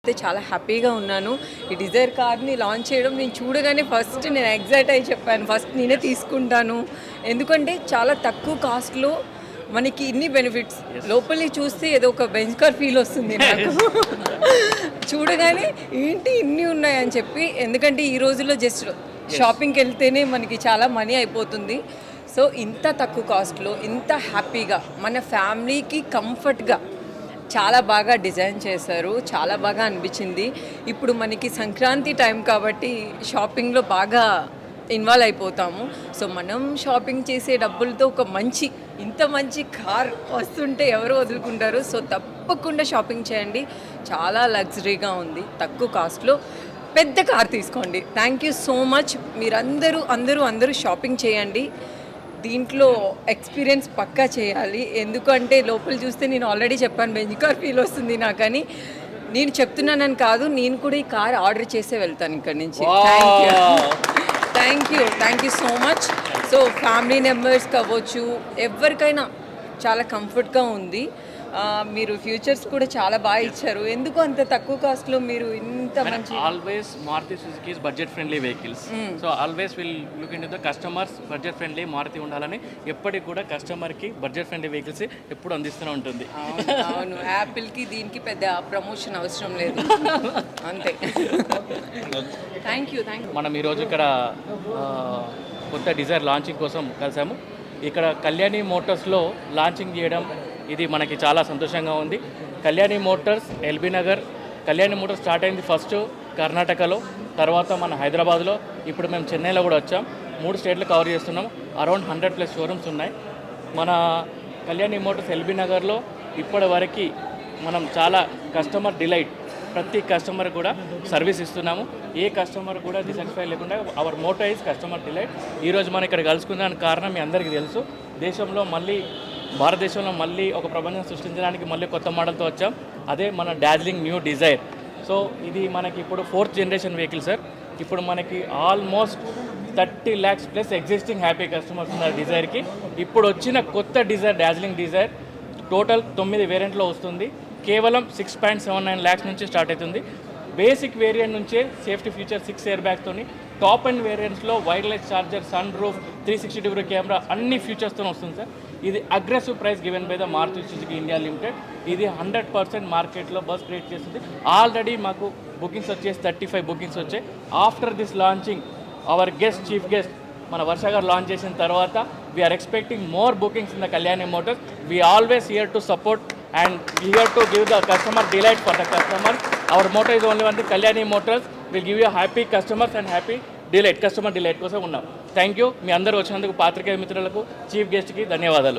అయితే చాలా హ్యాపీగా ఉన్నాను. ఈ డిజైర్ కార్ని లాంచ్ చేయడం నేను చూడగానే ఫస్ట్ నేను ఎగ్జైట్ అయ్యి చెప్పాను, ఫస్ట్ నేనే తీసుకుంటాను. ఎందుకంటే చాలా తక్కువ కాస్ట్లో మనకి ఇన్ని బెనిఫిట్స్, లోపలి చూస్తే ఏదో ఒక బెంచ్ కార్ ఫీల్ వస్తుంది నాకు. చూడగానే ఏంటి ఇన్ని ఉన్నాయని చెప్పి, ఎందుకంటే ఈ రోజుల్లో జస్ట్ షాపింగ్కి వెళ్తేనే మనకి చాలా మనీ అయిపోతుంది. సో ఇంత తక్కువ కాస్ట్లో ఇంత హ్యాపీగా మన ఫ్యామిలీకి కంఫర్ట్గా చాలా బాగా డిజైన్ చేశారు. చాలా బాగా అనిపించింది. ఇప్పుడు మనకి సంక్రాంతి టైం కాబట్టి షాపింగ్లో బాగా ఇన్వాల్వ్ అయిపోతాము. సో మనం షాపింగ్ చేసే డబ్బులతో ఒక ఇంత మంచి కార్ వస్తుంటే ఎవరు వదులుకుంటారు? సో తప్పకుండా షాపింగ్ చేయండి. చాలా లగ్జరీగా ఉంది. తక్కువ కాస్ట్లో పెద్ద కార్ తీసుకోండి. Thank you so much. మీరందరూ షాపింగ్ చేయండి. దీంట్లో ఎక్స్పీరియన్స్ పక్కా చేయాలి. ఎందుకంటే లోపల చూస్తే నేను ఆల్రెడీ చెప్పాను, బెంజ్ కార్ ఫీల్ వస్తుంది నాకని. నేను చెప్తున్నానని కాదు, నేను కూడా ఈ కార్ ఆర్డర్ చేసే వెళ్తాను ఇక్కడి నుంచి. Thank you so much. So family మెంబర్స్కి అవ్వచ్చు, ఎవరికైనా చాలా కంఫర్ట్గా ఉంది. మీరు ఫ్యూచర్స్ కూడా చాలా బాగా ఇచ్చారు. ఎందుకు అంత తక్కువ కాస్ట్లో మీరు ఇంత మంచి? Always Maruti Suzuki is budget friendly vehicles. So always will look in to the customers. Budget friendly Maruti ఉండాలని ఎప్పటికి కూడా కస్టమర్కి బడ్జెట్ ఫ్రెండ్లీ వెహికల్స్ ఎప్పుడు అందిస్తూనే ఉంటుంది. అవును, యాపిల్కి దీనికి పెద్ద ప్రమోషన్ అవసరం లేదు, అంతే. Thank you. మనం ఈరోజు ఇక్కడ కొత్త డిజైర్ లాంచింగ్ కోసం కలిసాము. ఇక్కడ కళ్యాణి మోటార్స్లో లాంచింగ్ చేయడం ఇది మనకి చాలా సంతోషంగా ఉంది. Kalyani Motors LB Nagar, Kalyani Motors start అయింది ఫస్ట్ కర్ణాటకలో, తర్వాత మన హైదరాబాద్లో, ఇప్పుడు మేము చెన్నైలో కూడా వచ్చాం. 3 స్టేట్లు కవర్ చేస్తున్నాం. అరౌండ్ 100+ షోరూమ్స్ ఉన్నాయి. మన కళ్యాణి మోటార్స్ ఎల్బీ నగర్లో ఇప్పటి వరకు మనం చాలా కస్టమర్ డిలైట్, ప్రతి కస్టమర్ కూడా సర్వీస్ ఇస్తున్నాము. ఏ కస్టమర్ కూడా డిసాటిస్ఫై లేకుండా our motto is customer delight. ఈరోజు మనం ఇక్కడ కలుసుకున్నానికి కారణం మీ అందరికీ తెలుసు. భారతదేశంలో మళ్ళీ ఒక ప్రపంచం సృష్టించడానికి మళ్ళీ కొత్త మోడల్తో వచ్చాం. అదే మన డార్జిలింగ్ న్యూ డిజైర్. సో ఇది మనకి ఇప్పుడు 4th జనరేషన్ వెహికల్ సార్. ఇప్పుడు మనకి almost 30 lakhs plus existing happy customers ఉన్నారు డిజైర్కి. ఇప్పుడు వచ్చిన కొత్త డిజైర్ డార్జిలింగ్ డిజైర్ టోటల్ 9 వేరియంట్లో వస్తుంది. కేవలం 6.79 lakhs నుంచి స్టార్ట్ అవుతుంది. బేసిక్ వేరియంట్ నుంచే సేఫ్టీ ఫీచర్ 6 ఎయిర్ బ్యాగ్స్తోని, టాప్ అండ్ వేరియంట్స్లో wireless charger, sunroof, 360° camera అన్ని ఫీచర్స్తో వస్తుంది సార్. ఇది aggressive price given by the Maruti Suzuki India limited. ఇది 100% మార్కెట్లో బస్ క్రియేట్ చేస్తుంది. ఆల్రెడీ మాకు బుకింగ్స్ వచ్చేసి 35 బుకింగ్స్ వచ్చాయి. After this launching our chief guest మన వర్ష గారు లాంచ్ చేసిన తర్వాత we're expecting more bookings in the Kalyani Motors. We always here to support and here to give the customer delight for the customer. Our motto is only one thing, Kalyani Motors will give you happy customers and happy delight, customer delight కోసం ఉన్నాం. Thank you. మీ అందరూ వచ్చినందుకు పాత్రికేయ మిత్రులకు, chief గెస్ట్కి ధన్యవాదాలు.